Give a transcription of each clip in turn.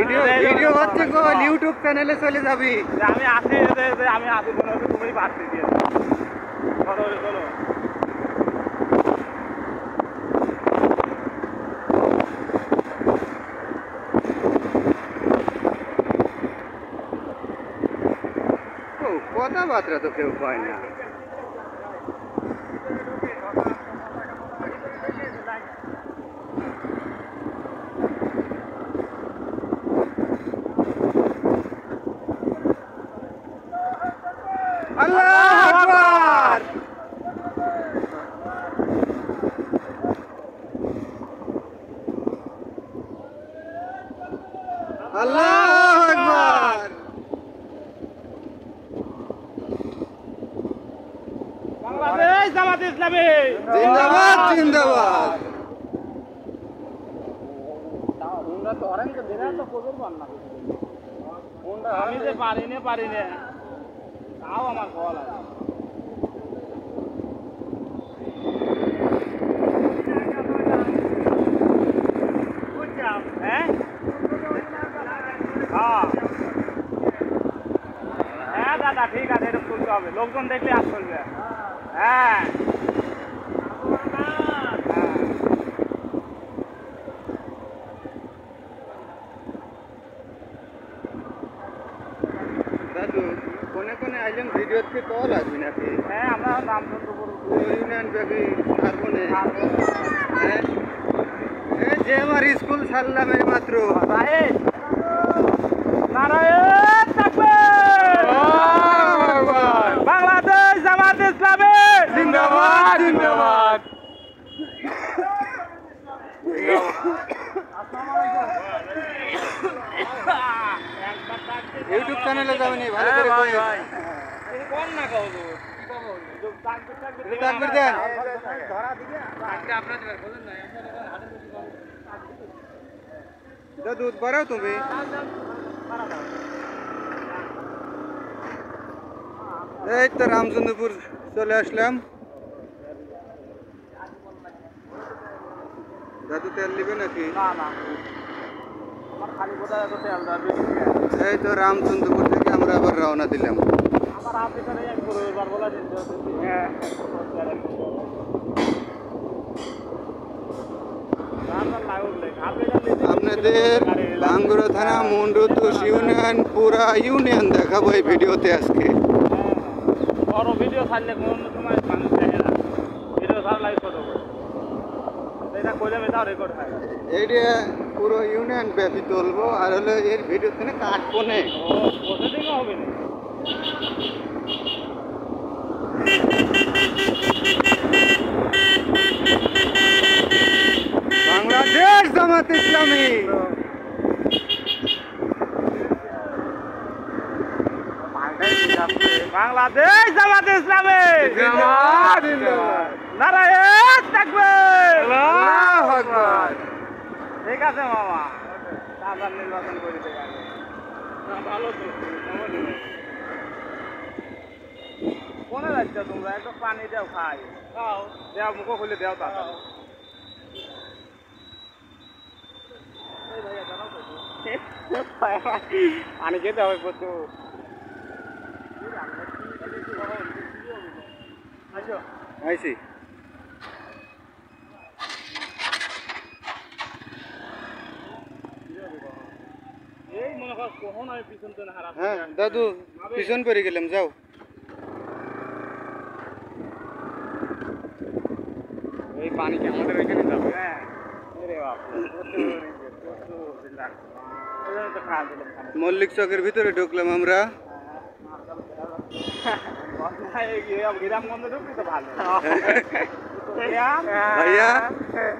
Video হচ্ছে গো, YouTube চ্যানেলে চলে যাবি। আমি আসি আমি আসি মনে হচ্ছে তুমি পারছি দিয়ে চলো চলো। কথাবার্তা তো কেউ কয় না। আল্লাহু আকবার, আল্লাহু আকবার। বাংলাদেশ জামাত ইসলামী জিন্দাবাদ জিন্দাবাদ। আমি যে পারি না তাও আমার কল আছে। হ্যাঁ হ্যাঁ দাদা ঠিক আছে, এটা তুলতে হবে, লোকজন দেখলে আস করবে। হ্যাঁ দাদু কোনে কোনে আইলেন ভিডিওতে কল আসবি নাকি? হ্যাঁ আমরা নাম শুনতে করবো ইউনিয়ন ব্যাপী সারবনে। হ্যাঁ এই যে আমার স্কুল ছাড়লাম এই মাত্র। নারায়ণ তাকবীর, বাংলাদেশ জামাত ইসলামী জিন্দাবাদ জিন্দাবাদ। ইউটিউব চ্যানেলে যাবেনি ভালো করে কই। কোন না কও তাকবীর দেন। দুধ বাড়াও তুমি। এই তো রামচন্দ্রপুর চলে আসলাম। দাদু তেল নিবে নাকি? এই তো রামচন্দ্রপুর থেকে আমরা আবার রওনা দিলাম। আপনাদের ভাঙ্গুড়া থানা মুন্ডুতুষ ইউনিয়ন পুরা ইউনিয়ন দেখাবো এই ভিডিওতে আজকে। বড় ভিডিও ছাড়লে কোনো সময় মানুষ দেখে না, ভিডিও ছাড়লে ছোট এটা কইলে বেটাও রেকর্ড হয়। এইটা পুরো ইউনিয়ন ব্যাপী তুলবো আর হলো এর ভিডিও থেকে কাটবো না। ও প্রসেসিংও হবে না। বাংলাদেশ জামাত ইসলামী বাংলাদেশ জামাত ইসলামী নারায়ণ তাকবীর, আল্লাহু আকবার। ঠিক আছে মামা, আবার নির্বাচন করে দেবে। ভালো তো কোনে যাচ্ছ তোমরা? একটু পানি দেও, খাই দেও, মুখ খুলে দেও তাড়াতাড়ি। পানি খেতে হবে প্রচুর। আইছি। এই মনে কর কখন আমি পিছন তো হারা। হ্যাঁ দাদু পিছন পড়ে গেলাম, যাও। এই পানি কি আমাদের ওইখানে যাবে? হ্যাঁ মল্লিক চকের ভিতরে ঢুকলাম আমরা। গ্রামগঞ্জে ঢুকলি তো ভালো। ভাইয়া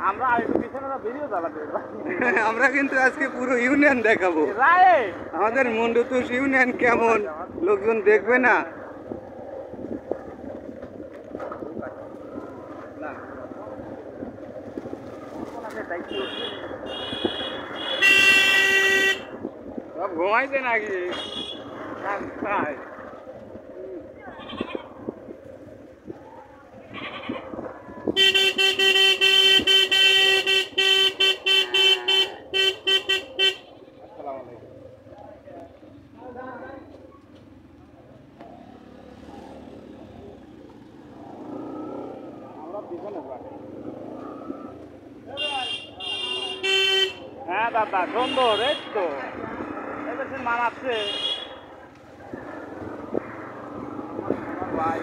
আমরা আরেকটু পিছনে ভিডিও চালাতে আমরা কিন্তু আজকে পুরো ইউনিয়ন দেখাবো। আমাদের মুন্ডুতুষ ইউনিয়ন কেমন লোকজন দেখবে না। সব ঘুমাইছে নাকি? আসসালামু আলাইকুম। দাদা সুন্দর এই তো এবার সে মানাচ্ছে ভাই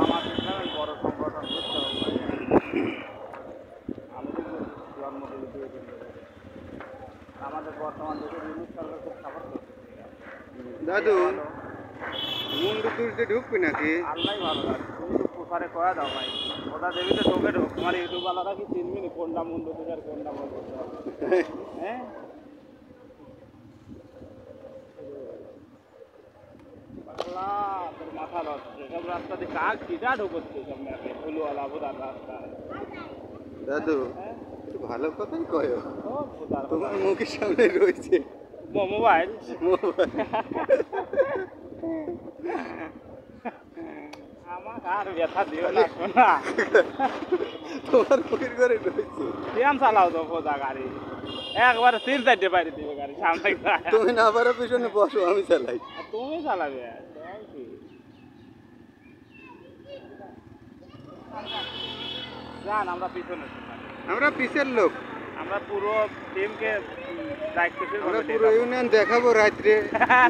আমার ইসলামের বড় সংগঠন করতে হবে আমি জন্মদিন দিয়ে আমাদের বর্তমান দেশের ইউনিট সরকার খুব সাপোর্ট করছে দাদু মুন্ডু তুলতে ঢুকবি নাকি? আল্লাহ ভালো লাগে তুমি তো প্রসারে কয়া দাও ভাই ওটা দেবীতে ঢোকে ঢোক তোমার ইউটিউব আলাদা কি চিনবি নি কোনটা মুন্ডু তুষার কোনটা বলতে হ্যাঁ পাগলা তোর মাথা রচ্ছে সব রাস্তা দিয়ে কাক কিটা ঢোকচ্ছে সব ম্যাপে হুলুওয়ালা বোধার রাস্তা দাদু হ্যাঁ একটু ভালো কথাই কয় ও বোধার তোমার মুখের সামনে রয়েছে মোবাইল আমার আর ব্যথা দিও না শোনা তোমার মুখের ঘরে রয়েছে কেমন চালাও তো বোঝা গাড়ি একবারে 3-4টে বাইরে দিবে গাড়ি সামনে তুমি না পারো পিছনে বসো আমি চালাই তুমি চালাবে জান আমরা পিছনে আমরা পিছের লোক আমরা পুরো টিমকে দায়িত্বশীল আমরা পুরো ইউনিয়ন দেখাবো রাত্রে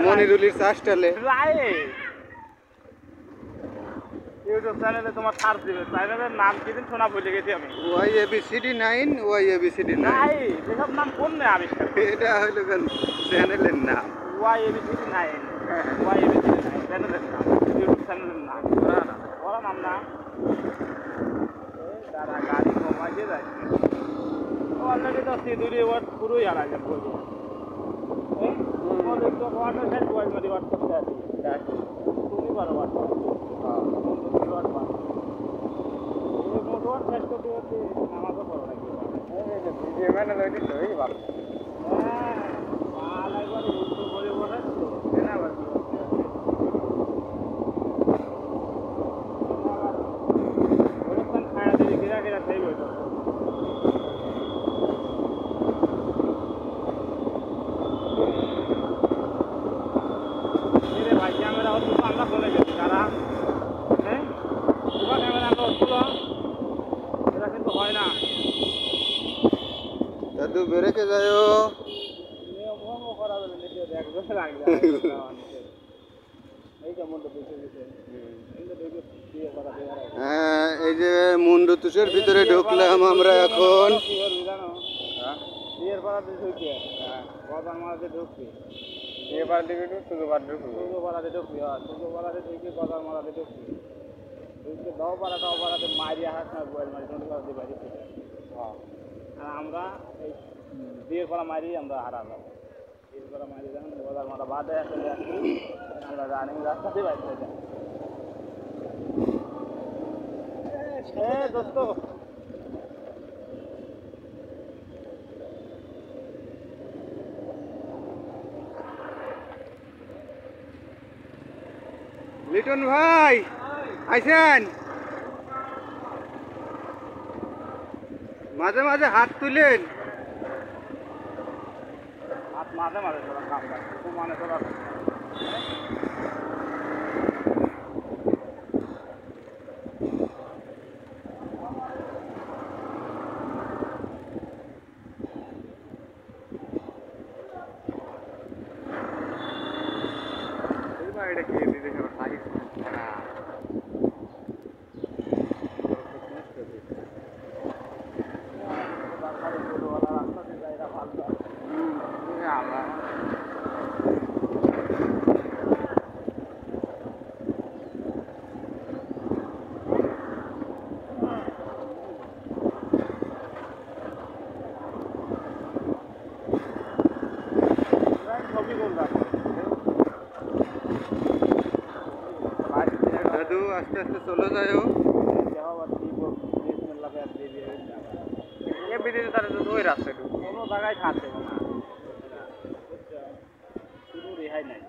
মনিরুলির চাষটালে ইউটিউব চ্যানেলে তোমার সার্চ দিবে চ্যানেলের নাম কি দিন শোনা ভুলে গেছি আমি YABCD9 YABCD9 নাই যেসব নাম কোন না আবিষ্কার এটা হইলো কেন চ্যানেলের নাম YABCD9 YABCD9 চ্যানেলের নাম ইউটিউব চ্যানেলের নাম ওরা নাম না দাদা গাড়ি কমাইতে যাচ্ছে অলরেডি তো সিঁদুরি ওয়ার্ড পুরোই আলাদা বলবো ওয়াটার সাইড ওয়ার্ড ওয়ার্ড করতে আছি তুমি পারো ওয়ার্ড মোটর শেষ করতে হচ্ছে আমাকে বড় নাকি ভিডিও ম্যানে লইতে তো ভালো হ্যাঁ মাল একবার উল্টো করে বসাচ্ছো না আবার ওরকম খায়া দিবি কিরা কিরা সেই বইতো ভাই ক্যামেরা হচ্ছে আমরা বলে গেছি কারা হ্যাঁ তোমার ক্যামেরা আমরা হচ্ছিল এটা কিন্তু হয় না দাদু বেরেকে যাও ভঙ্গ করা যাবে নিজে দেখবে লাগবে এই কেমন তো বুঝে গেছে হ্যাঁ এই যে মুন্ডু তুষের ভিতরে ঢুকলাম আমরা এখন বিয়ের পাড়াতে ঢুকি বাজার মারাতে ঢুকছি বিয়ে পাড়া দিকে সুযোগ পাড়াতে ঢুকবি সুযোগ পাড়াতে ঢুকি বাজার মারাতে ঢুকছি ঢুকতে দাও পাড়াতে মারিয়া হাস না গোয়াল মারি নদী পাড়াতে বাইরে আর আমরা এই বিয়ের পাড়া মারি আমরা হারা যাবো বিয়ের পাড়া মারি যখন বাজার মারা বাদে চলে আসছি আমরা রানিং রাস্তাতে বাইরে যাই দোস্ত লিটন ভাই আইছেন মাঝে মাঝে হাত তুলেন হাত মাঝে মাঝে তোরা কাম খুব মানে তোরা এটা কি দিতে সাইজ দাদু আস্তে আস্তে চলে যাও বিদেশে তারা তো ওই রাস্তায় কোনো জায়গায় থাকছে না কোনো রেহাই নাই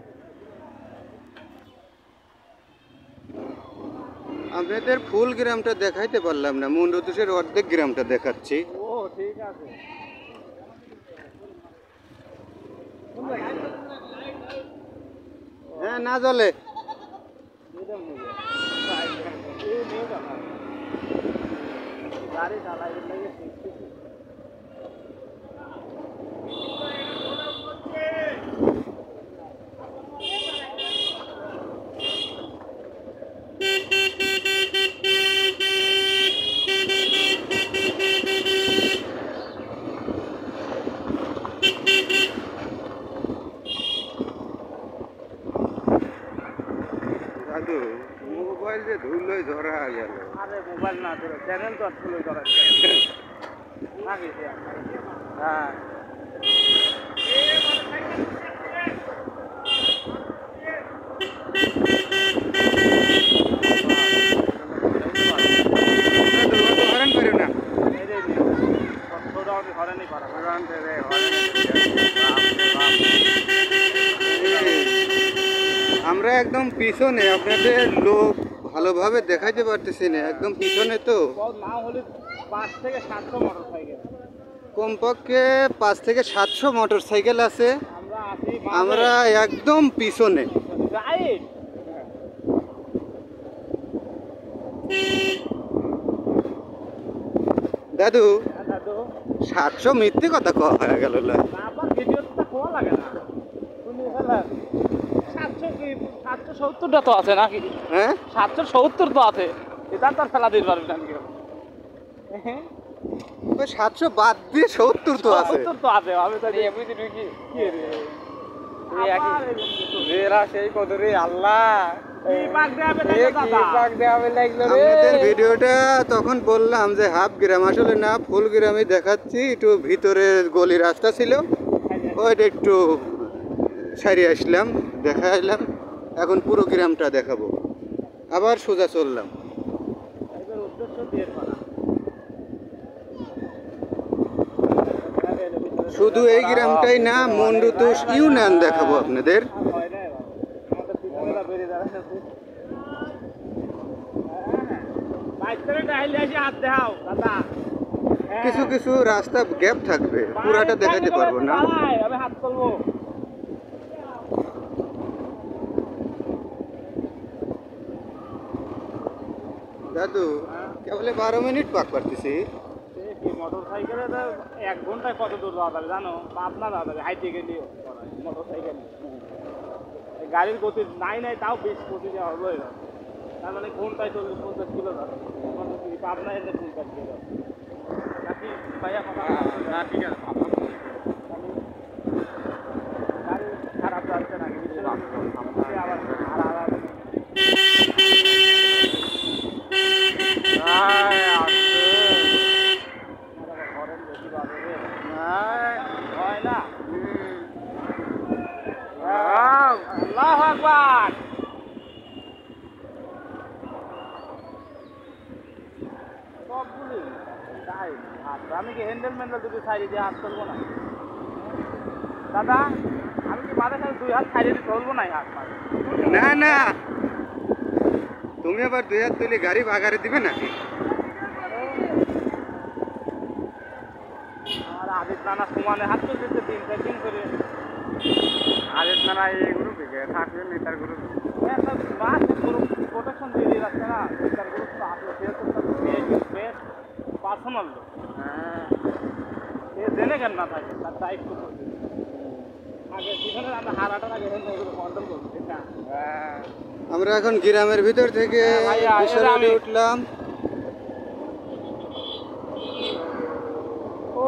আপনাদের ফুল গ্রামটা দেখাইতে পারলাম না মুন্ডু তুষের অর্ধেক গ্রামটা দেখাচ্ছি ও ঠিক আছে হ্যাঁ না চলে গাড়ি চালাই লাগে শিখতেছি। দাদু মোবাইল যে ধুলোয় ধরা গেল। আরে মোবাইল না ধরে চ্যানেল তো ধুলোয় ধরা না গেছে। হ্যাঁ হরেন করো না। হরেনি পারা আমরা একদম পিছনে, আপনাদের লোক ভালোভাবে দেখাইতে পারতেছি না, একদম পিছনে তো। না হলে 5 থেকে 700 মোটরসাইকেল, কমপক্ষে 5 থেকে 700 মোটরসাইকেল আছে। আমরা আছি আমরা একদম পিছনে। রাইট। দাদু দাদু 700 মিথ্যে কথা কওয়া হয়ে গেল। আবার ভিডিওটা কোয়া লাগে না শুনি ফেলেন। 770টা তো আছে নাকি? হ্যাঁ 770 তো আছে, এটা তো আর ফেলা দিতে পারবে না কেউ। 700 বাদ দিয়ে 70 তো আছে। 70 তো আছে। আমি তো বুঝি কি রে সেই কত রে আল্লাহ আপনাদের ভিডিওটা তখন বললাম যে হাফ গ্রাম, আসলে না ফুল গ্রামই দেখাচ্ছি। একটু ভিতরে গলি রাস্তা ছিল, ওইটা একটু সারিয়ে আসলাম, দেখা এলাম। এখন পুরো গ্রামটা দেখাবো, আবার সোজা চললাম। শুধু এই গ্রামটাই না, মন্ডুতুষ ইউনিয়ন দেখাবো আপনাদের। কিছু কিছু রাস্তা গ্যাপ থাকবে, পুরাটা দেখাতে পারবো না। আমি হাত করবো। দাদু কেবল 12 মিনিট পাক পারতেছি। মোটর সাইকেলে 1 ঘন্টায় কত দূর যাওয়া যাবে জানো? পাবনা যাওয়া যাবে হাইটে গেলে। মোটর সাইকেল গাড়ির গতি নাই তাও 20-25 যাওয়া হলো, তার মানে ঘন্টায় 40-50 কিলো যাবে। পাবনা এলে 50 কিলো যাবে নাকি ভাইয়া? কথা না, ঠিক আছে। গাড়ি খারাপ যাচ্ছে নাকি? আবার হয় না। আল্লাহু আকবার। সবগুলি তাই আমি কি হ্যান্ডেল ম্যান্ডেল দুটো সাইডে দিয়ে হাত চলবো না দাদা? আমি কি মাঝে সাথে 2 হাত সাইডে দিয়ে চলবো না হাত? না না, তুমি আবার 2 হাত তুলে গাড়ি বাগারে দিবে নাকি? আর আদিত নানা সমানে হাত তুলতে 3-4 দিন করে। আদিত নানা এই গ্রুপে থাকবে, নেতার গ্রুপ প্রোটেকশন দিয়ে রাখছে না। নেতার গ্রুপ তো আসলে পার্সোনাল লোক। হ্যাঁ, এ জেনে কেন না থাকে, তার দায়িত্ব করবে। আগে পিছনে আমরা হারাটার আগে কন্ট্রোল করবো। আমরা এখন গ্রামের ভিতর থেকে বিশালে উঠলাম। ও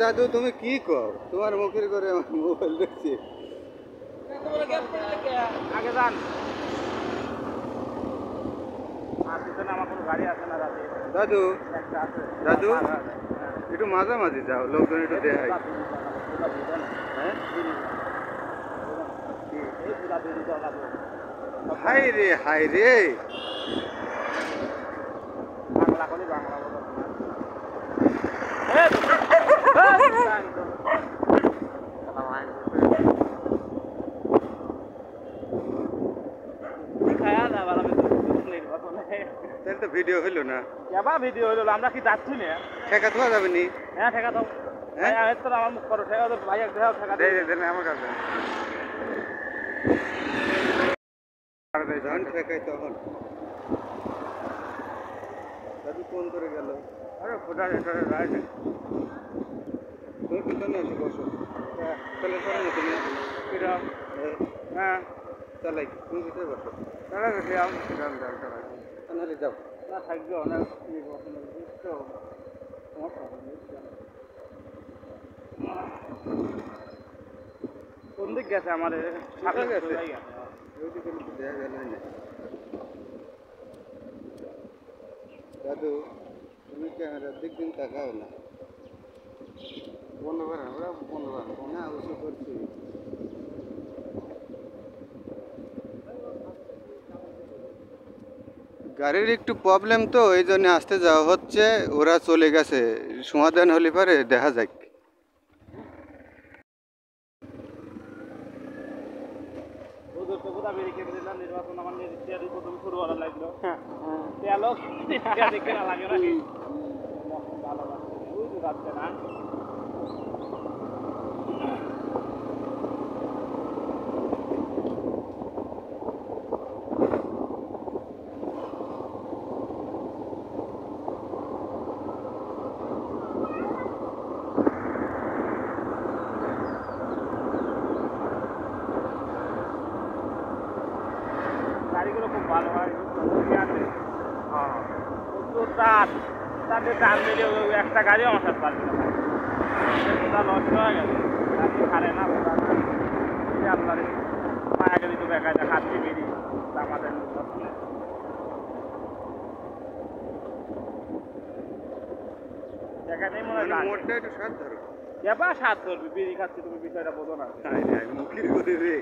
দাদু তুমি কি কর? তোমার মুখের করে মোবাইল দেখছি। আগে যান, আর পিছনে আমার কোনো গাড়ি আছে না রাতে? দাদু একটা আছে। দাদু একটু মাঝামাঝি যাও, লোকজন একটু দেখাই। হাই রে হাই রে, বাংলা কলি বাংলা তাহলে তো ভিডিও হইলো না। এবার ভিডিও হইলো, আমরা কি যাচ্ছি না? ঠেকা থোয়া যাবে নি? হ্যাঁ ঠেকা দাও। হ্যাঁ আমার মুখ করো, ঠেকা দাও ভাই, এক দেখাও ঠেকা দেন আমার কাছে। ঠেকাই তখন ফোন করে গেল। আরে ফোটা রেটারে রাইট তুমি পিছনে এসে বসো। তাহলে করো না তুমি। কিরম হ্যাঁ চালাই তুমি ভিতরে বসো। তাহলে গেছি আমি কিরম চালাই নাহলে যাও। না থাকবে অনেক তো সমস্যা কোন দিক গেছে আমার কোথায় গেছে? ওইদিকে কিন্তু দেখা গেল না। দাদু তুমি ক্যামেরার দিক দিন তাকাও না। বন্ধ করেন ওরা বন্ধ করেন না উঁচু করছি। গাড়ির একটু প্রবলেম তো এই জন্য আসতে যাওয়া হচ্ছে। ওরা চলে গেছে, সমাধান হলে পারে দেখা যাক। নির্বাচন আমার প্রথম শুরু করা লাগলো তেলও দেখে না লাগে নাকি ভালো লাগছে বুঝতে পারছে না গাড়িগুলো খুব ভালো হয় আছে প্রচুর তাদের টান দিলে একটা গাড়িও আমার সাথে পারবে না কোথা নষ্ট হয়ে গেছে গাড়ি ছাড়ে না আপনার মায়া গাড়ি তো দেখা যায় খাচ্ছি বেরিয়ে আমাদের দেখাতেই মনে হয় মোটটা একটু সাত ধরো। এবার স্বাদ ধরবি বিড়ি খাচ্ছি তুমি বিষয়টা বোঝো না মুখির করে রে।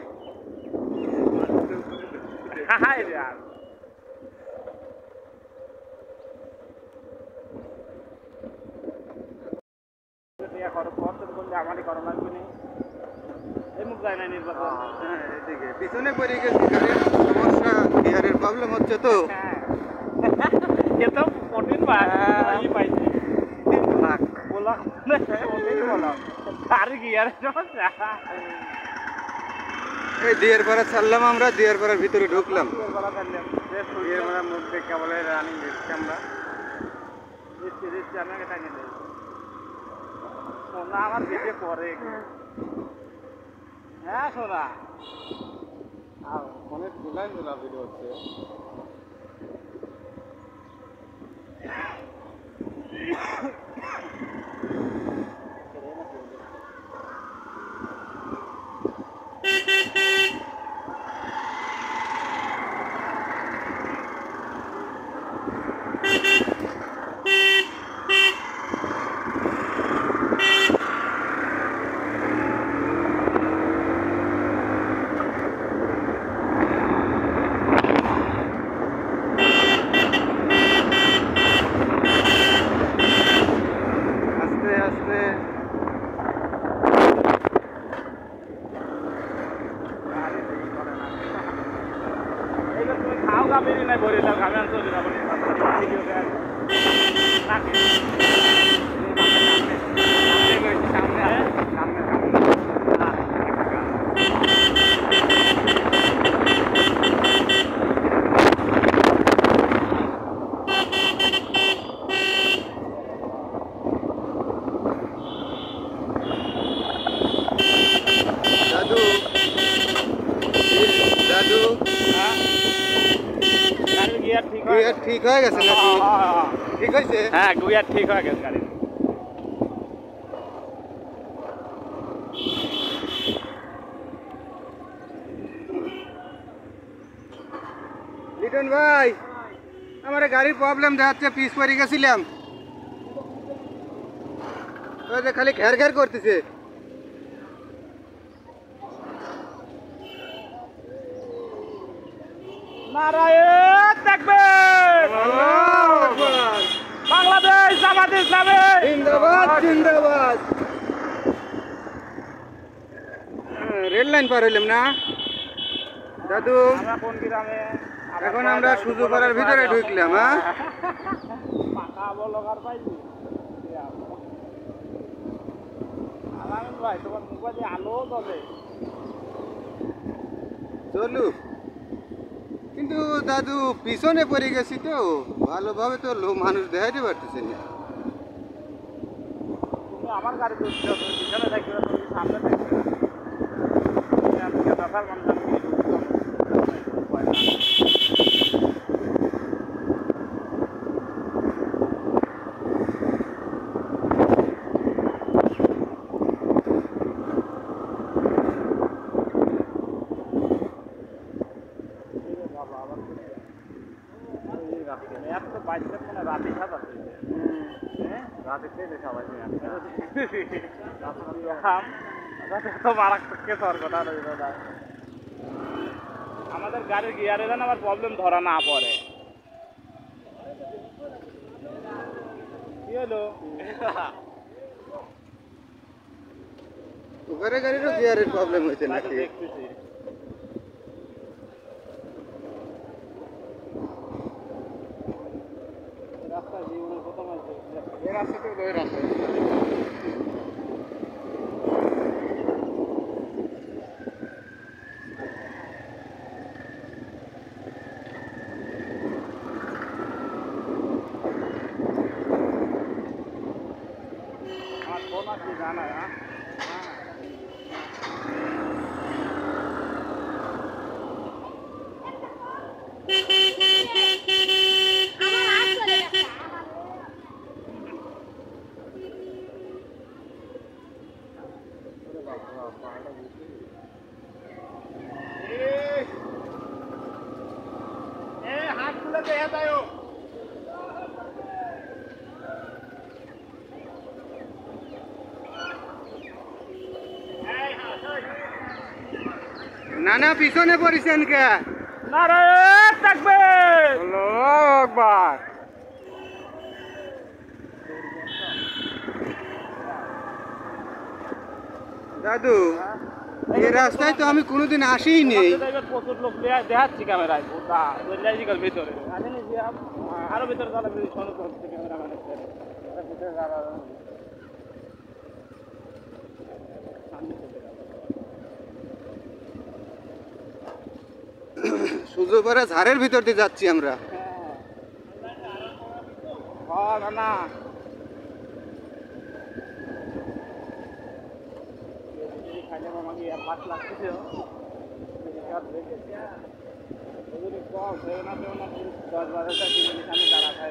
হাই রে আর আমারই করা লাগবে না এই মুখ যায় না নির্বাচন হ্যাঁ এদিকে পিছনে পড়ে গেছি। গাড়ির সমস্যা, গিয়ারের প্রবলেম হচ্ছে তো। হ্যাঁ এ তো কঠিন পাইছি 3 লাখ বলা কঠিন বলা আর গিয়ারের সমস্যা এই দিয়ার পাড়া ছাড়লাম, আমরা দিয়ার পাড়ার ভিতরে ঢুকলাম। বলা ফেললাম দিয়ার পাড়ার মধ্যে কেবল রানিং দিচ্ছি আমরা। দিচ্ছি আমি আগে টাঙিয়ে দেবো সোনা আমার দিকে পরে হ্যাঁ সোনা অনেক ডিজাইন দিলা ভিডিও হচ্ছে। আস্তে আস্তে এইবার তুমি খাও গা বেরিয়ে নাই ভরে দাও আমি আর চলে যাবো দাদু দাদু গাড়ির গিয়ার ঠিক গিয়ার ঠিক হয়ে গেছে নাকি? ঠিক হয়েছে? হ্যাঁ গিয়ার ঠিক হয়ে গেছে গাড়ি লিটন ভাই আমার গাড়ির প্রবলেম দেখাচ্ছে, পিস পড়ে গেছিলাম। ওই যে খালি ঘের ঘের করতেছে। নারায়ণ দেখবে বাংলাদেশ জামাত ইসলামী জিন্দাবাদ জিন্দাবাদ। রেল লাইন পার হইলাম না দাদু? আমরা কোন গ্রামে এখন আমরা সুজুপাড়ার ভিতরে ঢুকলাম। হ্যাঁ পাকা বলকার পাইছি আলামিন ভাই তোমার মুখে আলো চলে চলু কিন্তু কিন্তু দাদু পিছনে পড়ে গেছি তো ভালোভাবে তো মানুষ দেখাইতে পারতেছে না। তুমি আমার গাড়ি করছো, তুমি পিছনে থাকবে না, তুমি সামনে থাকবে। তুমি আমি কেদার মানুষ আমি কিছু উপায় না। রাতে সাজাচ্ছে রাতে তেলে সাজাচ্ছে রাতে তো মারাত্মক কেস হওয়ার কথা রইল না। আমাদের গাড়ির গিয়ারে যেন আবার প্রবলেম ধরা না পড়ে। কি হলো? ওখানে গাড়িরও গিয়ারের প্রবলেম হয়েছে নাকি? দেখতেছি রাস্তা জীবনের প্রথম আছে এই রাস্তাতে ওই রাস্তায় আমার ফোন আছে জানা। হাত তুলে দেখা যায় না না পিছনে পড়েছেন কে? নারায়ণ থাকবে একবার দাদু এই রাস্তায় তো আমি কোনোদিন আসিই নেই। প্রচুর লোক দেখাচ্ছি ক্যামেরায় ভিতরে আরো ভিতরে তাহলে সমস্ত হচ্ছে ক্যামেরা সূর্যপাড়া ঝাড়ের ভিতর দিয়ে যাচ্ছি আমরা। না খাইলে আমাকে পাঁচ লাখ কিছু কম সেও না 10-12টা কিনে আমি দাঁড়া খাই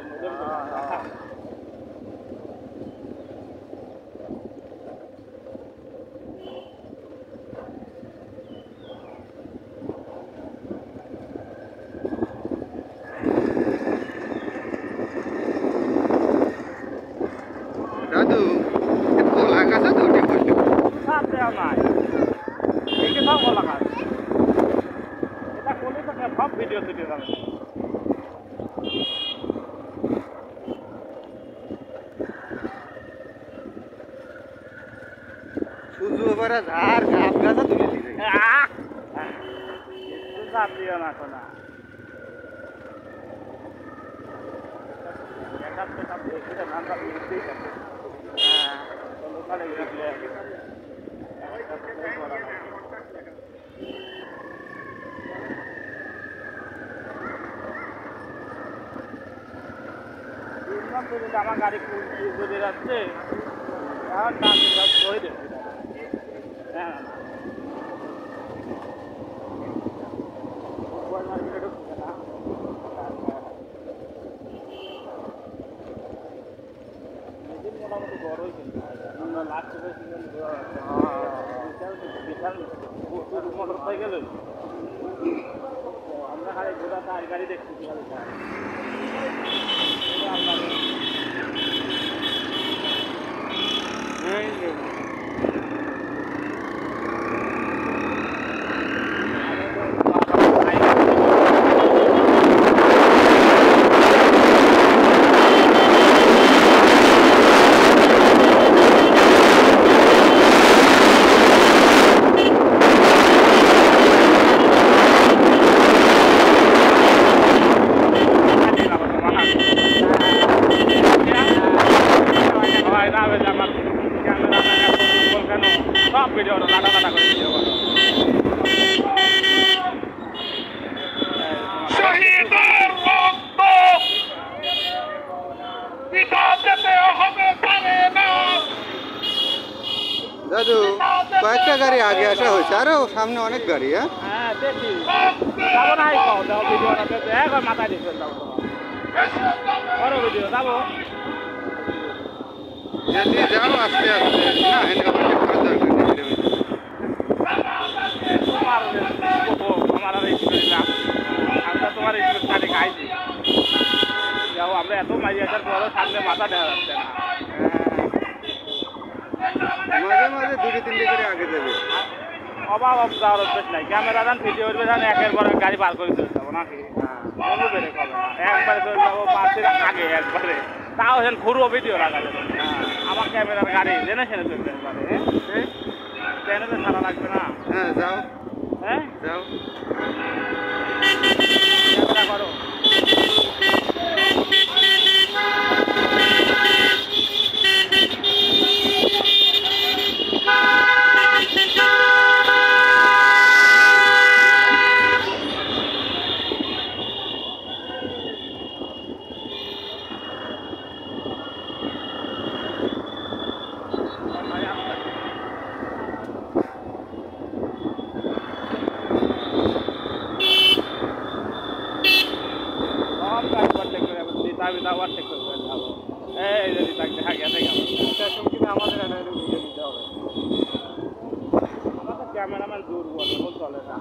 দাদু কলা গাছা তো উঠে পড়লো। সাপ দেওয়া নাই একে সব বলা কাজ এটা করলে তো সব ভিডিও টিডিও যাবে। সূর্যপাড়া ঝাড় গাছ গাছা তুলে দিবে। সাপ দিও না শোনা আমার গাড়ি বুঝে যাচ্ছে এখন করে দেবে হ্যাঁ মার্কেটে ঢুকছে না মোটামুটি বড়ই কিন্তু আমরা লাস্ট বিশাল মোটর সাইকেল আমরা খালি ঘোরা তার গাড়ি দেখছি গাড়ি আগে আসা হয়েছে, আরো সামনে অনেক গাড়ি। হ্যাঁ, হ্যাঁ দেখি যাবো না ভিডিওটা দেখতে একবার মাথায় দিচ্ছেন যাবো বড় ভিডিও যাবো যদি যাও আস্তে আস্তে, না হেলিকপ্টার করার দরকার নেই। তোমার আমার আর আমরা তোমার স্কুল খাইছি যাও আমরা এত মাঝে আসার পরও সামনে মাথা দেওয়া যাচ্ছে না। মাঝে মাঝে দুটো তিনটে করে আগে যাবে। অভাব যাওয়ার অভ্যেস নাই, ক্যামেরা দান ভিডিও উঠবে ধান একের পর এক গাড়ি পার করে চলে যাবো নাকি কোনো বেড়ে খাবে না, একবারে চলে যাবো 5 দিন আগে একবারে, তাও সেন ঘুরবো ভিডিও লাগা যাবে। আমার ক্যামেরার গাড়ি জেনে শুনে চলবে একবারে, হ্যাঁ চ্যানেলে ছাড়া লাগবে না। হ্যাঁ যাও, হ্যাঁ যাও। ক্যামেরা করো। ক্যামেরাম্যান দুর্বল চলে না,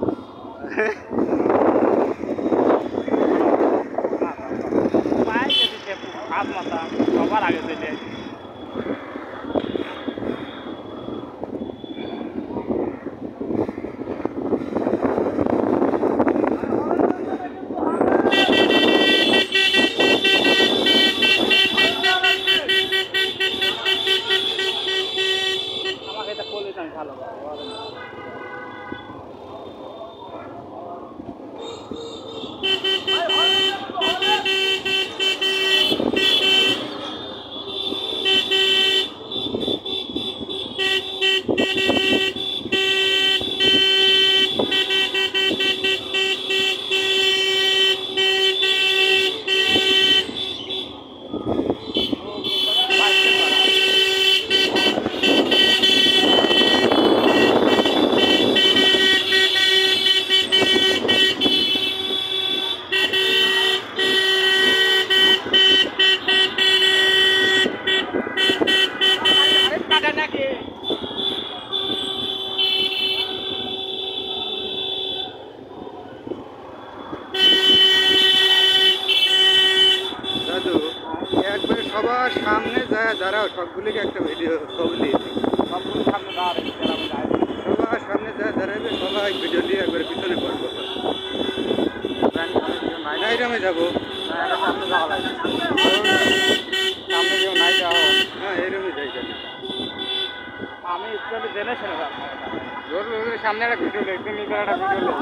হাত মাথা সবার আগে চলে আমাকে এটা করলে আমি ভালো দাদু একবারে সবার সামনে যায় দাঁড়াও, সবগুলিকে একটা ভিডিও ছবি দিয়েছি। সবগুলো সামনে দাঁড়াবে সবার সামনে যায় দাঁড়াবে, সবাই ভিডিও দিয়ে একবারে পিছনে পড়বো। নাইরামে যাবো, সামনে যাওয়া লাগে, সামনে কেউ নাই যাও, হ্যাঁ এরমই যাই যাবে। আমি স্কুলে জেনে শুনে যাবো সামনে একটা ভিডিও দেখতে নিতে একটা ভিডিও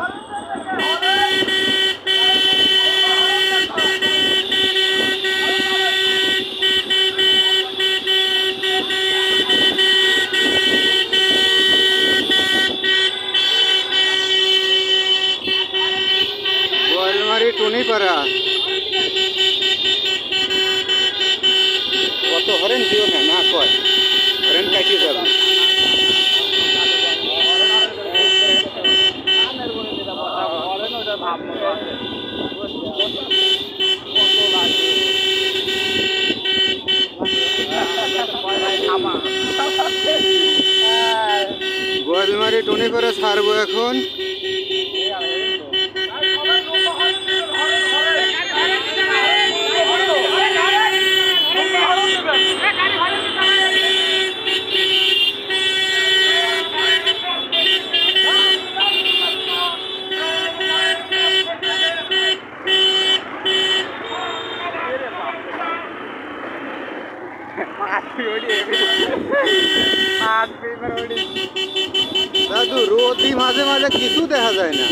গোয়ালমারি টুনিপাড়া। কত হরেন দিও না, না কয় হরেন কাটিয়ে যাবে। গোয়ালমারি টুনিপাড়া ছাড়বো এখন। দাদু রোদি মাঝে মাঝে কিছু দেখা যায় না।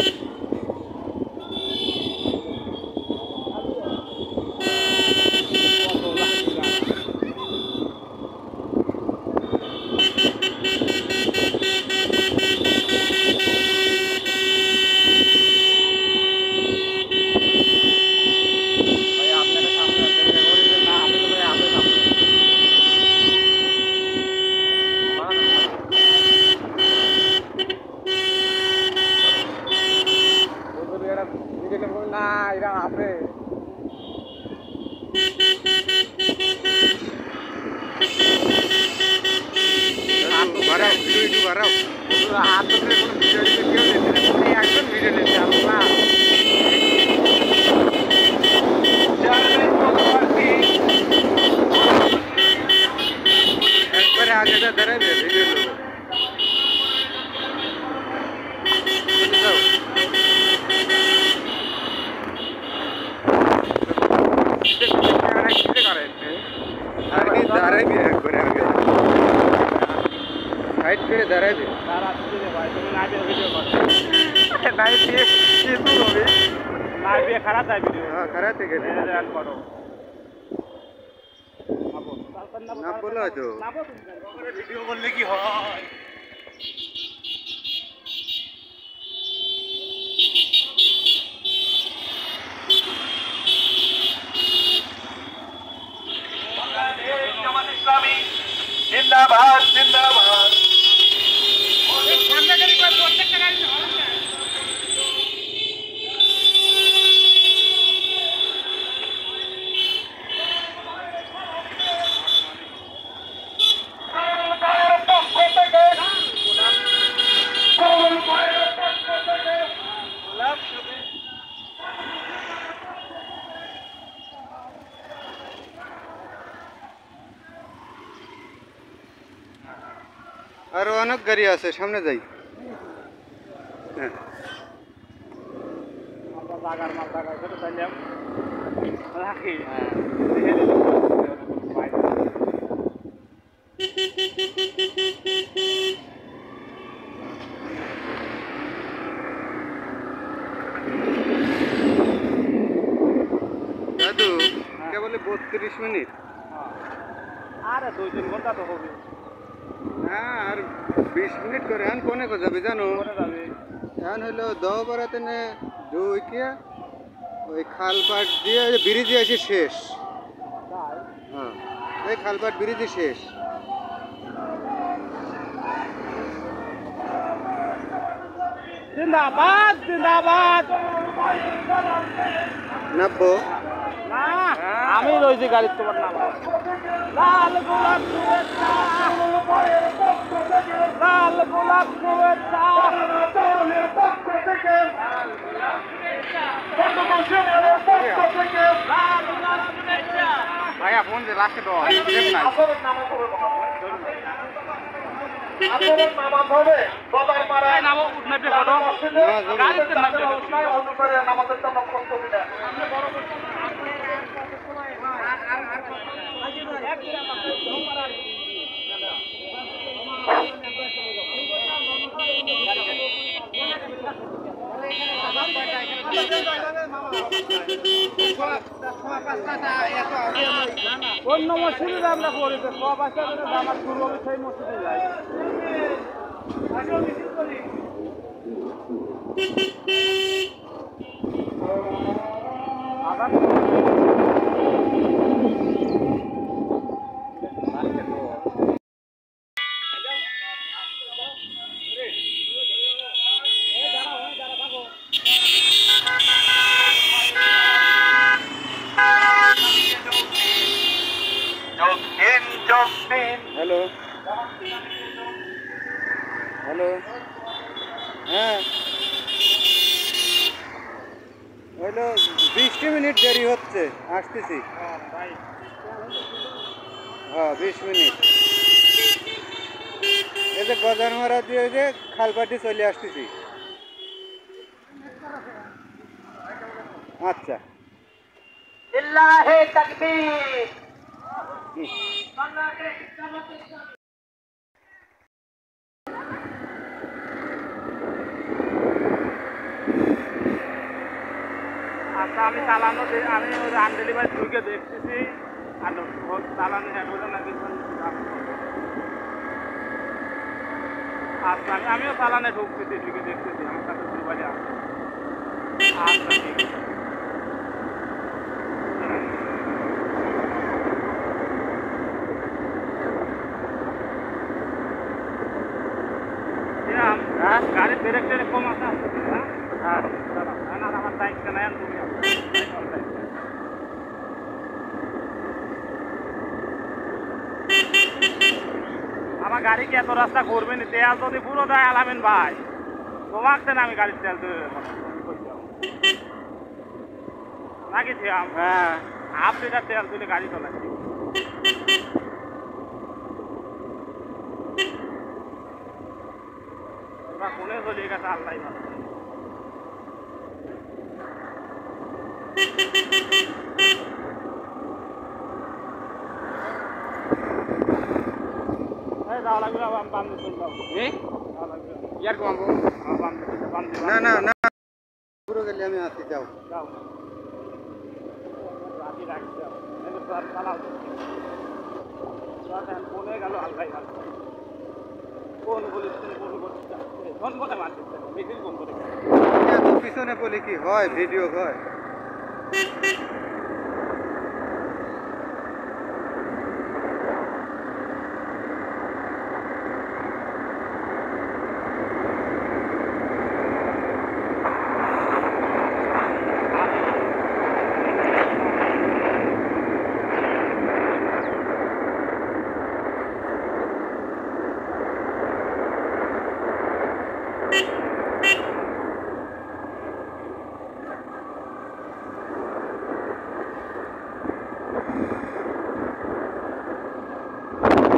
না এরা আছে বাড়াও ভিডিও একটু বাড়াও হাত ধরে কোনো ভিডিও দিতে কেউ দিচ্ছে না একজন ভিডিও দিচ্ছে আমরা একবারে আগে যা দাঁড়াবে ভিডিও আর কি দাঁড়াইবি একবারে আগে সাইড করে দাঁড়াইবি খারাপ যায় ভিডিও হ্যাঁ খারাপ থেকে না বলো হয়তো ভিডিও করলে কি হয় जिंदाबाद जिंदाबाद আরো অনেক গাড়ি আছে সামনে যাই হ্যাঁ আমরা জাগার মাল জাগায় ছোট চাইলাম রাখি দাদু কেবল 32 মিনিট আরে 2-3 ঘন্টা তো হবে না আর 20 মিনিট করে এখন কোনে কো যাবে জানো কোনে যাবে এখন হইলো দহপাড়াতে নে ঢুকিয়া ওই খালপাট দিয়ে ওই ব্রিজে এসে শেষ তাই হ্যাঁ ওই খালপাট ব্রিজে শেষ জিন্দাবাদ জিন্দাবাদ নাববো না আমি রয়েছি গাড়ির তোমার নাম লাল গোলাপ শুভেচ্ছা লাল গোলাপ শুভেচ্ছা ভাইয়া ফোন যে রাখে তো অন্য মসজিদে আমরা করি তো সব আসে আমার শুরু হবে সেই মসজিদে যাই আবার হ্যালো হ্যালো হ্যাঁ হইলো 20 মিনিট দেরি হচ্ছে আসতেছি হ্যাঁ 20 মিনিট এই যে গজার মারা দিয়ে যে খালপাটি চলে আসতেছি আচ্ছা लिल्लाहे तकबीर আচ্ছা আমি চালানো আমি আনডেলিভারি ঢুকে দেখতেছি আর চালানো হ্যাঁ হলো না কিছু আচ্ছা আমিও চালানে ঢুকতেছি ঢুকে দেখতেছি আমার কাছে দুবারে আছে আচ্ছা ঠিক আছে গাড়ির ব্রেক টেরে কম আছে হ্যাঁ হ্যাঁ আমার দায়িত্ব নেন তুমি গাড়ি কি এত রাস্তা করবে নি? তেল যদি পুরো দেয় আলামিন ভাই, তোমাকে আমি গাড়ির তেল তুলে দেবো নাকি ছিলাম? হ্যাঁ 1/2 লিটার তেল তুলে গাড়ি চালাচ্ছি। ওরা কোনে চলে গেছে আল্লাহ ভালো। যাওয়া লাগবে না, বাম দিয়ে চলতে হবে। যাওয়া লাগবে না। ইয়ার কমাবো বাম দিয়ে না না না পুরো গেলে আমি আসি যাও যাও। রাজি রাখতে হবে। এই যে ট্রাক চালাও। ট্রাক এখন কোনে গেল আল্লাহ ভালো। কোন বলিস কোন করতে কোন কোনে মারতেছে মিছিল কোন করে এত পিছনে বলে কি হয় ভিডিও হয়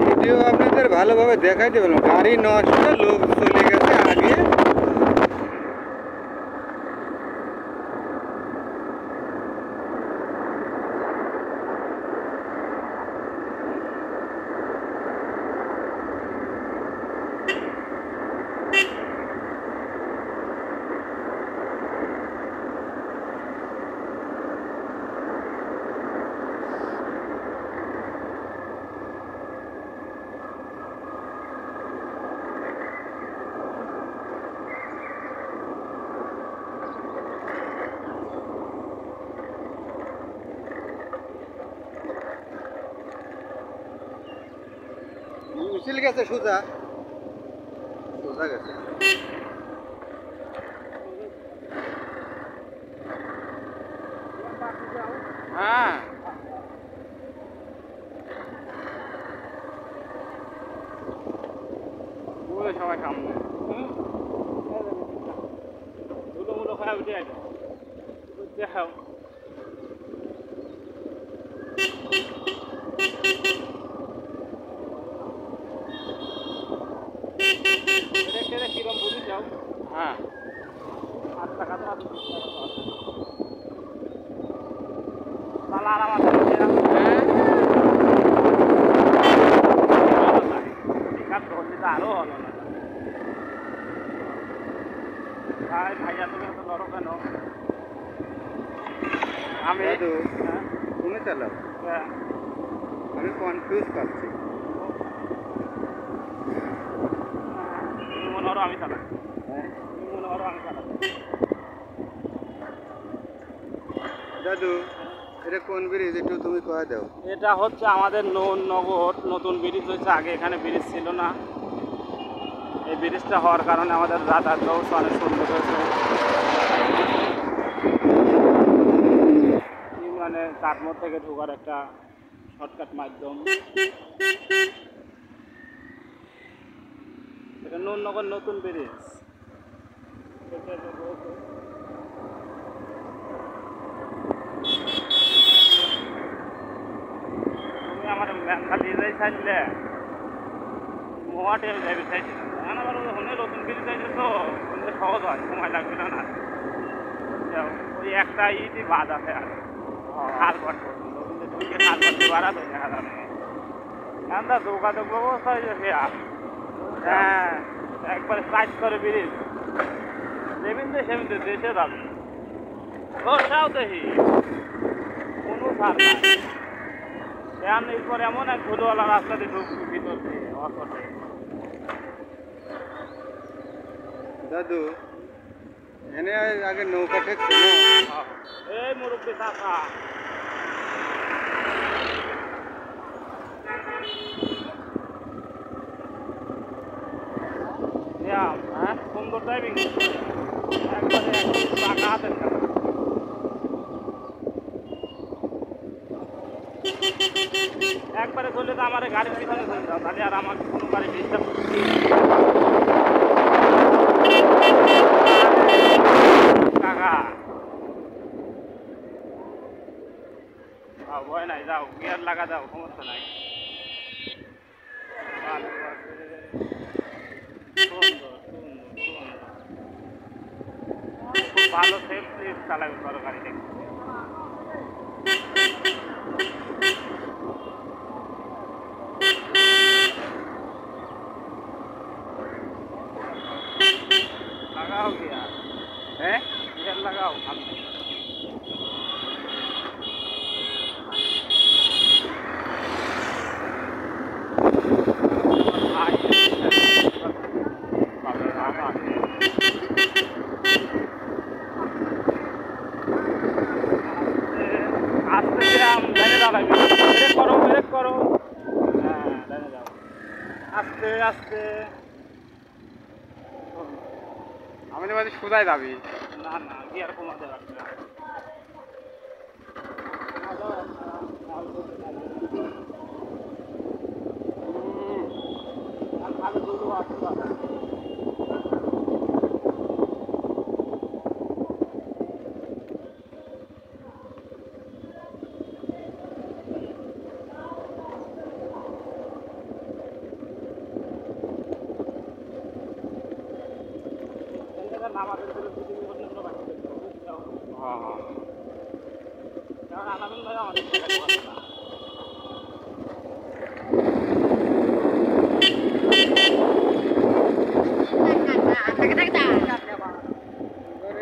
ভিডিও আপনাদের ভালোভাবে দেখাইতে পারলাম গাড়ি নষ্ট লোক চলে গেছে আগে মিছিল গেছে সোজা সোজা গেছে হ্যাঁ বলে সবাই কাম নেই ধুলো মুলো খায় উঠে আইলো দেখাও কিরম বুঝি যাও হ্যাঁ 8 টাকা তো 20 টাকা তাহলে আর আমার আরো হলো না ভাই ভাইয়া তুমি এত লড়ো কেন আমি দাদু তুমি চালাও হ্যাঁ আমি কনফিউজ পাচ্ছি তুমি মনে করো আমি চালাই হ্যাঁ তুমি মনে করো আমি চালাই দাদু এটা কোন ব্রিজ একটু তুমি কয়ে দাও এটা হচ্ছে আমাদের নগর নতুন ব্রিজ হয়েছে আগে এখানে ব্রিজ ছিল না এই ব্রিজটা হওয়ার কারণে আমাদের যাতায়াত ব্যবস্থা অনেক সুন্দর হয়েছে মানে কাঠমোড় থেকে ঢোকার একটা শর্টকাট মাধ্যম এটা নগর নতুন ব্রিজ তুমি আমার মেঘা দিয়ে যাই চাইলে মোয়াটে আমি যাবি চাইছিলাম এখন আবার হলে নতুন ব্রিজ চাইছে তো সহজ হয় সময় লাগবে না ওই একটা ইটি বাদ আছে আর খালপাট পর্যন্ত কিন্তু দুইকে খালপাট বাড়াতে দেখা যাবে এখন তো যোগাযোগ ব্যবস্থা হয়েছে হ্যাঁ একবারে সাইড করে ব্রিজ যেমিনতে সেমিনতে দেশে যাবে ওটাও দেখি কোনো সার নাই এখন এরপর এমন এক ধুলোওয়ালা রাস্তা দিয়ে ঢুকছি ভিতর দিয়ে অসটে দাদু এনে আগে নৌকা ঠেকছে না এই মুরব্বী চাচা হ্যাঁ সুন্দর ড্রাইভিং একবারে টাকা হাতের কাছে একবারে চললে তো আমার গাড়ির পিছনে চলে যাও, তাহলে আর আমার কোনো গাড়ি ডিস্টার্ব কাকা ভয় নাই, যাও গিয়ার লাগা যাও, সমস্যা নাই। খুব ভালো সেফলি চালাবে বড় গাড়ি দেখতে। লাগাও গিয়ার, হ্যাঁ গিয়ার লাগাও ভালো। আস্তে ব্রেক করো, ব্রেক করো, হ্যাঁ ডানে যাও, আস্তে আস্তে। আমি তো সোজাই যাবি, না না গিয়ার কমাতে রাখবে না।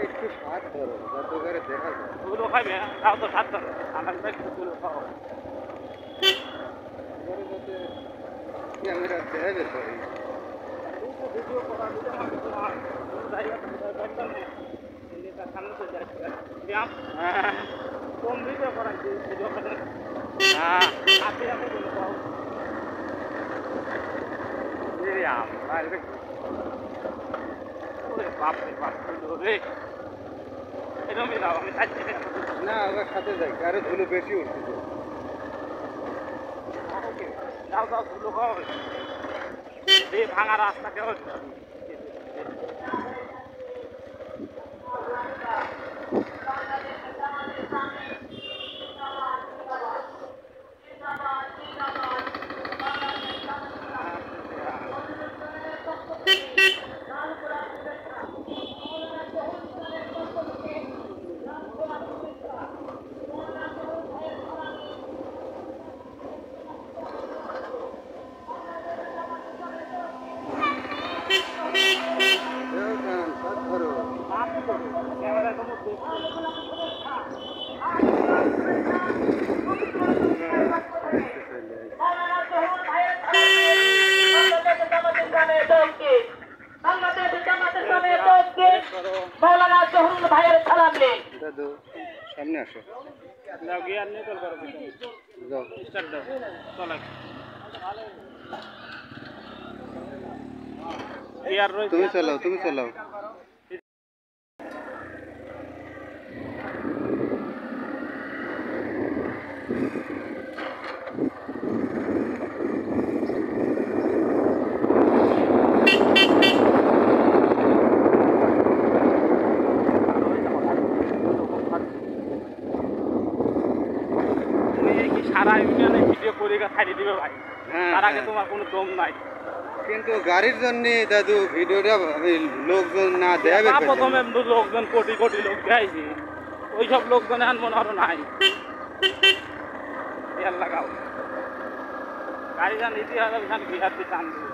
একটু সাত ধরো যাতে করে দেখা যায়। ওগুলো খাইবে, তাও তো সাত ধরো, আমার ব্যাগগুলো খাও। এবারে যাতে ক্যামেরা দেখাবে তো ভিডিও করা সামনে চলে যাচ্ছে কম ভিডিও করা ভিডিও করে হ্যাঁ আপনি আমি বলে পাও বাপরে বাপ রে এরকমই দাও, আমি চাচ্ছি না আবার সাথে যাই, আরো ধুলো বেশি উঠছে। যাও যাও ধুলো খাও, এই ভাঙা রাস্তা কেউ মৌলানা জহুরুল ভাইয়ের সালাম নেই। দাদু সামনে আসো, যাও গিয়ার নিয়ে চল করো, যাও স্টার্ট দাও, চলে গিয়ার রয়েছে, তুমি চালাও, তুমি চালাও। সারা ইউনিয়নে ভিডিও করে ছাড়িয়ে দিবে ভাই, হ্যাঁ, তার আগে হ্যাঁ। তোমার কোনো দম নাই। কিন্তু গাড়ির জন্য দাদু ভিডিওটা লোকজন না দেবে। প্রথমে লোকজন কোটি কোটি লোক দেয়ছি, ওই সব লোকজন এখন মনে হলো নাই। গিয়ার লাগাও, গাড়ি যান ইতি হবে গিয়ার দিয়ে টান দিবে।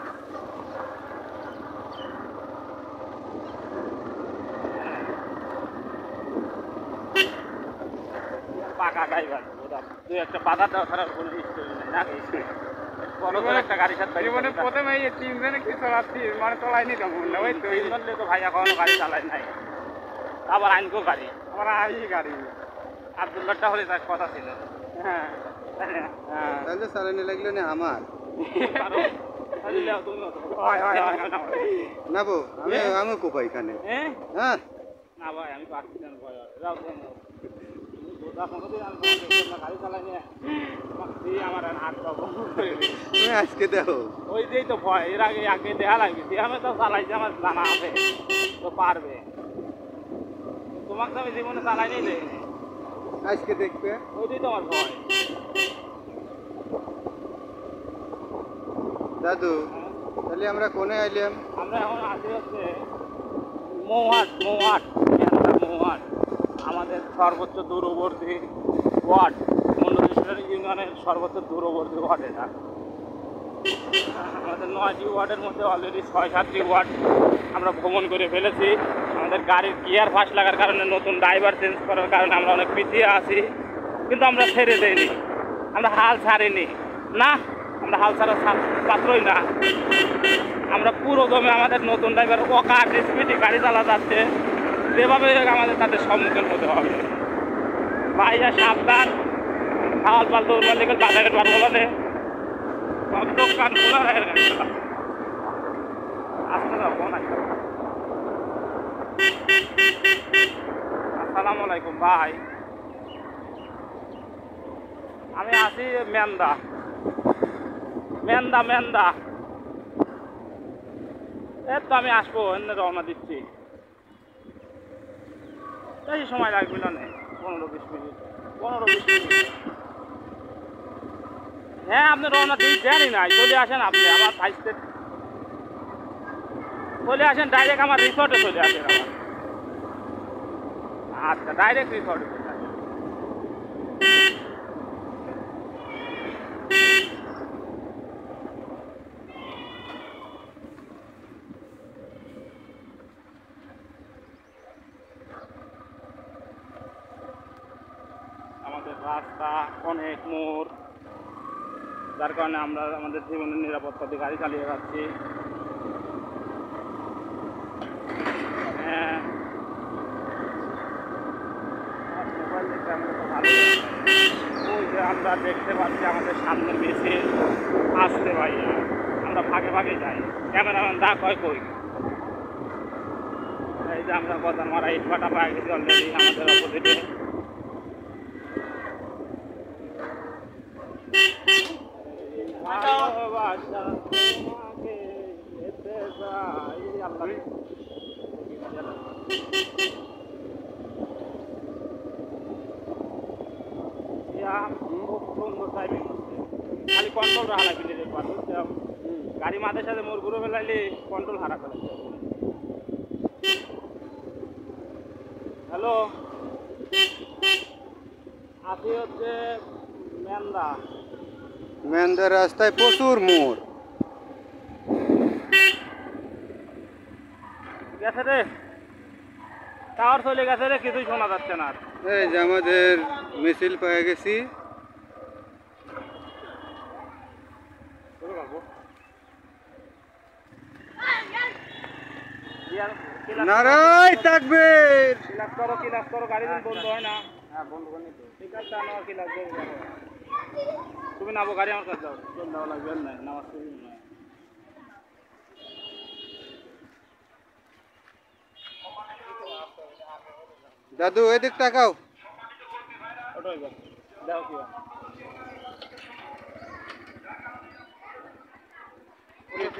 পাকা ড্রাইভার, দুই একটা বাধা দেওয়া ছাড়ার কোনো স্টোরি নেই না। বড় করে একটা গাড়ির সাথে জীবনে প্রথমে এই তিনজনে কি চলাচ্ছি, মানে চলাইনি তেমন না, ওই তিনজন তো ভাই এখনো গাড়ি চালাই নাই, আবার আইনকো গাড়ি, আবার আই গাড়ি আব্দুল্লাহটা হলে তার কথা ছিল। হ্যাঁ হ্যাঁ তাহলে চালানি লাগলো না আমার না বউ, আমি কোপাই এখানে। হ্যাঁ না ভাই আমি পাচ্ছি না, ভয় যাও কোনোদিন আমি তোমাকে দেখলাম না, গাড়ি চালাই নিয়ে তোমাকে দিয়ে আমার হাত পাবো তুমি আজকে দেখো ওই দিয়েই তো ভয়, এর আগে আগে দেয়া লাগবে, দেহামে তো চালাইছে আমার জানা আছে, তো পারবে। তোমাকে তো আমি জীবনে চালাই নিলে আজকে দেখবে ওই দিয়েই তো আমার ভয়। দাদু তাহলে আমরা কোনে আইলাম? আমরা এখন আছি হচ্ছে মৌহাট, মৌহাট মৌহাট আমাদের সর্বোচ্চ দূরবর্তী ওয়ার্ড, মন্ডলেশ্বর ইউনিয়নের সর্বোচ্চ দূরবর্তী ওয়ার্ড এটা। আমাদের 9টি ওয়ার্ডের মধ্যে অলরেডি 6-7টি ওয়ার্ড আমরা ভ্রমণ করে ফেলেছি। আমাদের গাড়ির গিয়ার ফাঁস লাগার কারণে, নতুন ড্রাইভার চেঞ্জ করার কারণে আমরা অনেক পিছিয়ে আছি, কিন্তু আমরা ছেড়ে দেইনি, আমরা হাল ছাড়িনি না, আমরা হাল ছাড়ার পাত্রই না। আমরা পুরো দমে আমাদের নতুন ড্রাইভার অকাট স্পিডে গাড়ি চালা যাচ্ছে, যেভাবে আমাদের তাদের সম্মুখীন হতে হবে। ভাইয়া সাবধান, খাওয়াল পাল দৌড় লিখে বাজারে পারবো বলে সব দোকান খোলা রয়ে গেছে। আসতে যাবো না। আসসালামু আলাইকুম ভাই, আমি আছি মেন্দা মেন্দা মেন্দা। এই তো আমি আসবো, এনে রওনা দিচ্ছি, বেশি সময় লাগবে না, 15-20 মিনিট, 15-20 মিনিট। হ্যাঁ আপনি রওনা দিয়ে জানি নাই, চলে আসেন আপনি আমার সাইজতে, চলে আসেন ডাইরেক্ট আমার রিসর্টে চলে আসেন আমার। আচ্ছা ডাইরেক্ট রিসর্টে চলে আসেন। আমাদের রাস্তা অনেক মোড়, যার কারণে আমরা আমাদের জীবনের নিরাপত্তা দিয়ে গাড়ি চালিয়ে যাচ্ছি। হ্যাঁ মোবাইল দেখতে আমরা তো ভালো, ওই যে আমরা দেখতে পাচ্ছি আমাদের সামনে মিছিল আসতে ভাইয়া, আমরা ভাগে ভাগে যাই, ক্যামেরাম্যান দা কয় কই। এই যে আমরা গদান মারা ইট ভাটা পায়ে গেছি অলরেডি আমাদের অপোজিটে। ভালোবাসা তোমাকে যেতে চাই, আল্লাহ খুব সুন্দর টাইমিং হচ্ছে, খালি কন্ট্রোল রাখা লাগবে, গাড়ি মাঝে সাথে মোর ঘুরে ফেলাইলে কন্ট্রোল হারা ফেলে। হ্যালো, আছি হচ্ছে মেন্দা। মেন্দা রাস্তায় প্রচুর মোড় গেছে রে, টাওয়ার চলে গেছে রে, কিছুই শোনা যাচ্ছে না। এই যে আমাদের মিছিল পেয়ে গেছি। নারাই তাকবীর। কিলাস করো, কিলাস করো, গাড়ি বন্ধ হয় না। হ্যাঁ বন্ধ করে ঠিক আছে, আমার কিলাস করো, তুমি নামো, গাড়ি আমার কাছে যাও, চল দেওয়া লাগবে না, নামাজ পড়ি না। দাদু এদিক তাকাও। ওটাই গেল, দেখো কি হয়।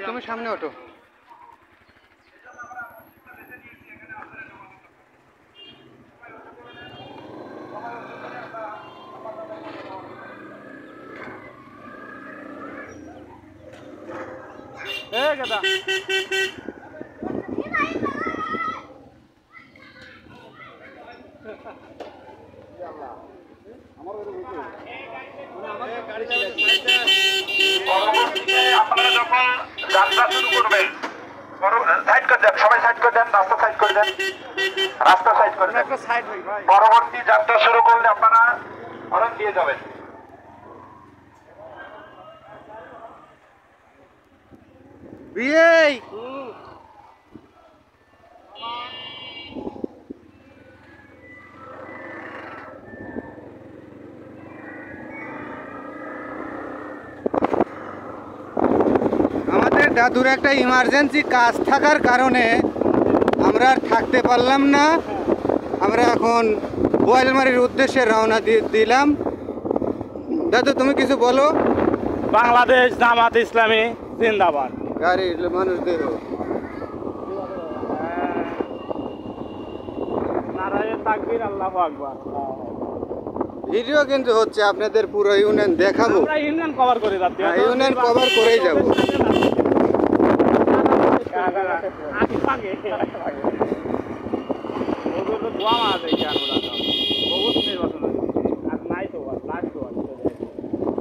তুমি সামনে ওঠো। এই গেদা পরবর্তীতে আপনারা যখন যাত্রা শুরু করবেন, সাইড করে দেন, সবাই সাইড করে দেন, রাস্তা সাইড করে দেন, রাস্তা সাইড করে দেন। পরবর্তী যাত্রা শুরু করলে আপনারা হরন দিয়ে যাবেন। বিয়ে আমাদের দাদুর একটা ইমার্জেন্সি কাজ থাকার কারণে আমরা আর থাকতে পারলাম না। আমরা এখন বোয়ালমারির উদ্দেশ্যে রওনা দিলাম। দাদু তুমি কিছু বলো। বাংলাদেশ জামাত ইসলামী জিন্দাবাদ। গাড়ি মানুষ দেহ নারায়ে তাকবীর, আল্লাহু আকবার। ভিডিও কিন্তু হচ্ছে, আপনাদের পুরো ইউনিয়ন দেখাবো। আমরা ইউনিয়ন কভার করে যাচ্ছি। হ্যাঁ, ইউনিয়ন কভার করেই যাবো।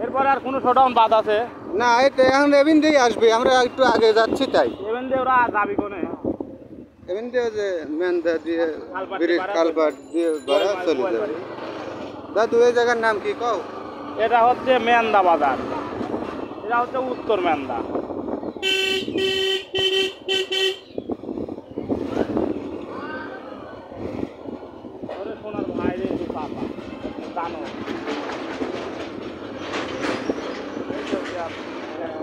এরপর আর কোনো শোডাউন বাদ আছে? না, এটা এখন এবিন দিয়ে আসবে, আমরা একটু আগে যাচ্ছি তাই। এমন দিয়ে ওরা যাবি কোনে? এবিন দিয়ে যে মেন্দা দিয়ে ব্রিজ কালভার্ট দিয়ে ভাড়া চলে যাবে। দাদু এই জায়গার নাম কি কও? এটা হচ্ছে মেন্দা বাজার, এটা হচ্ছে উত্তর মেন্দা। সোনার ভাই রে পাপা জানো,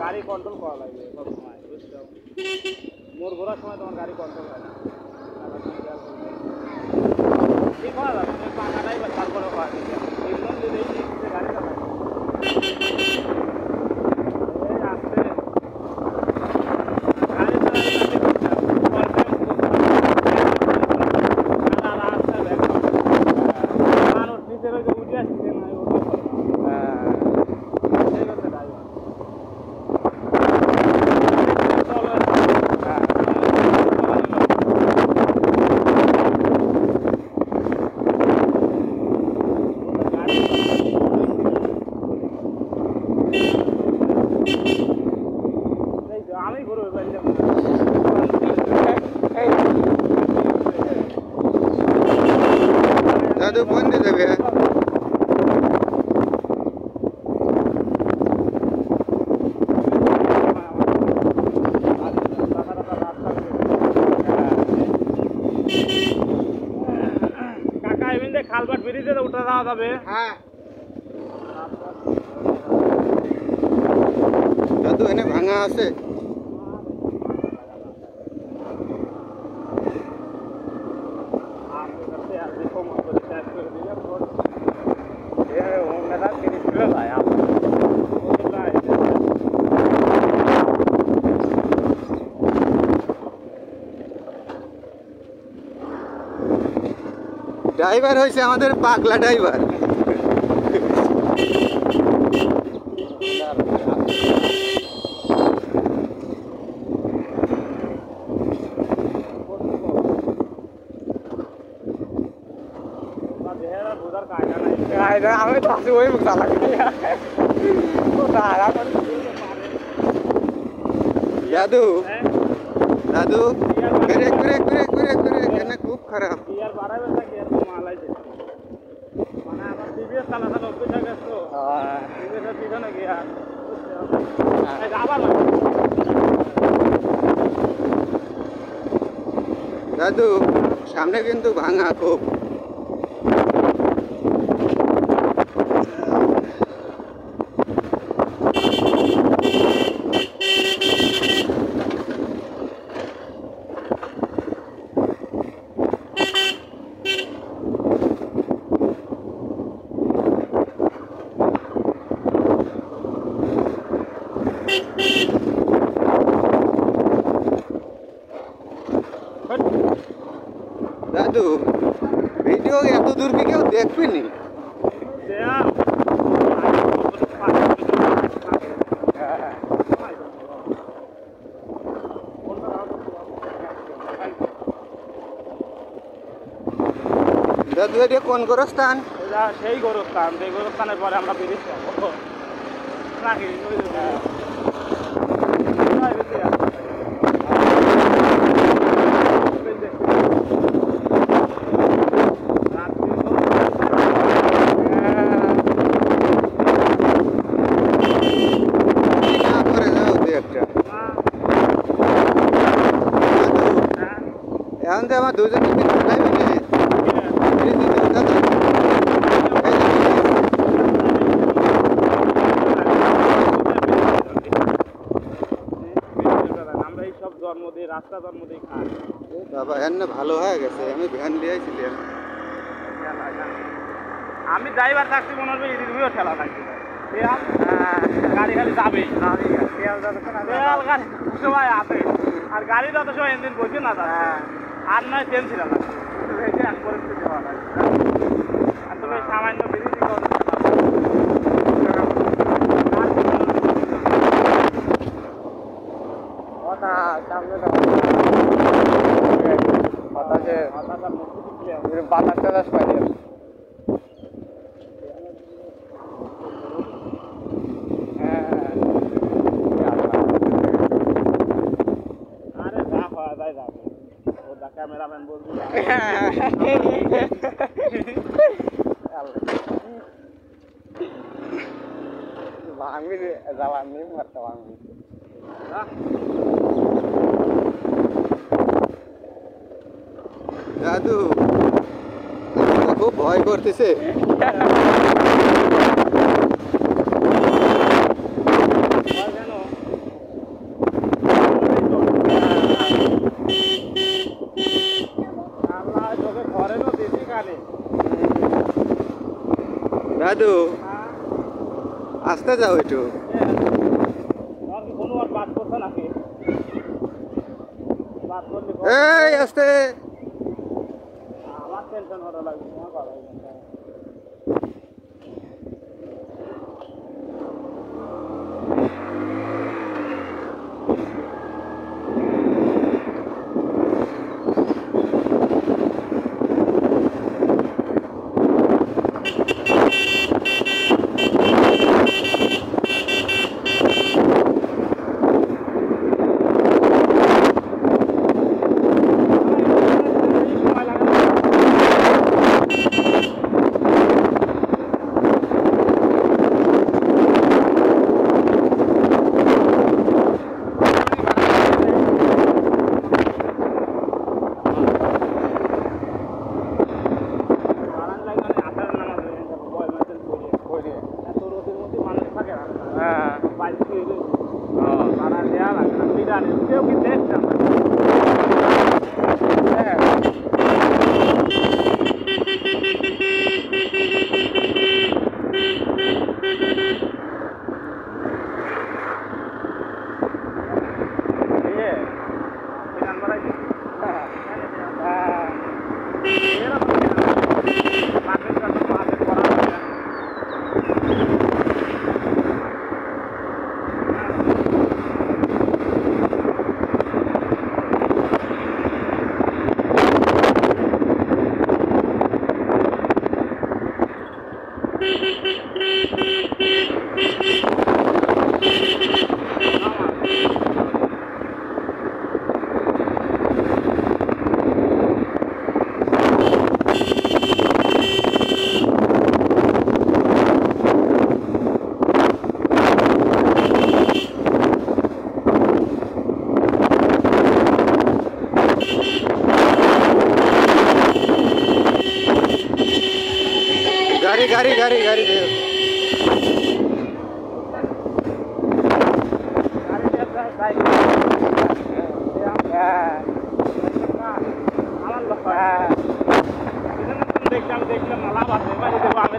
গাড়ি কন্ট্রোল করা লাগবে সবসময়, বুঝছো? মোর ঘোরার সময় তোমার গাড়ি কন্ট্রোল হয় না, ঠিক করা যাবে পাকাটাই বা তারপরে হয় একদম যদি গাড়ি চালায় আসতে গাড়ি চালালে মানুষ নিচে রয়েছে উঠে আসছে না আমি ঘুরবো দাদু ফোন দিয়ে দেবে। কাকা এমনি খালবাট ব্রিজে উঠে যাওয়া যাবে? হ্যাঁ দাদু এনে ভাঙা আছে। ড্রাইভার হয়েছে আমাদের পাগলা ড্রাইভার। আমি তো ওই মুখ চালাকি দাদু দাদু break break break break break এখানে খুব খারাপ। ইয়ার বাড়াবে না কি এত মাল আছে মানে আমার টিভিএস চালানো অভ্যাস হয়ে গেছে তো টিভিএস পিছনে গিয়া আবার দাদু সামনে কিন্তু ভাঙা খুব। দাদু ভিডিও এত দূর কি কেউ দেখবে নি? দাদু এটা কোন গোরস্থান? সেই গোরস্থান, সেই গোরস্থানের পরে আমরা বেরিয়েছি নাকি এখন তো আমার দুজনে খেলাইবে না। আমরা এই সব জন্ম দিই, রাস্তা জন্ম দিই খাই। বাবা এর না ভালো হয়ে গেছে, আমি ভ্যান দিয়েছিলাম। আমি ড্রাইভার থাকছি মনে হবে এদিকেও ঠেলা থাকছে গাড়ি খালি যাবেই তেল গাড়ি সবাই আছে আর গাড়ি যত সময় ইঞ্জিন বসে না আর নয় তেল ছিল না এক পরিস্থিতি হওয়া লাগে আর তুমি সামান্য বিরোধী বাতাস টাতাস পাই আরে যা হওয়া যায় যাবে ওটা ক্যামেরাম্যান বলবি ভাঙবি জ্বালানি মারতে ভাঙবি দাদু খুব ভয় করতেছে দাদু আসতে যাও একটু এই আসতে আমার টেনশন হতে লাগবে কেউ কি দেখছে গাড়ি দেখলাম মালা বাজে আমি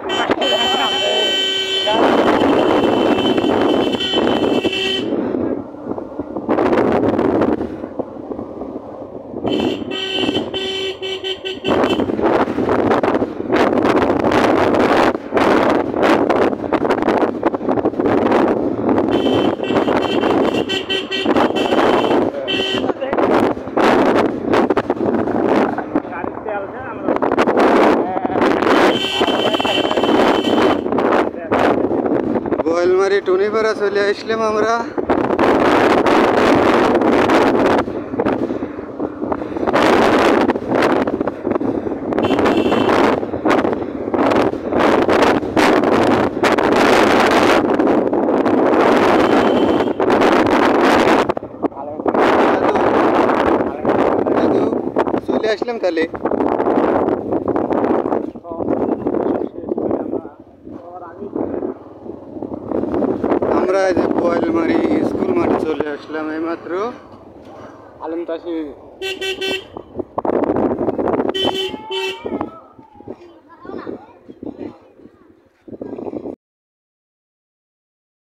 গোয়ালমারি টুনিপাড়া চলে আসলাম আমরা। চলে আসলাম তাহলে আমরা যে গোয়ালমারি স্কুল মাঠে চলে আসলাম এইমাত্র। আলম তাসি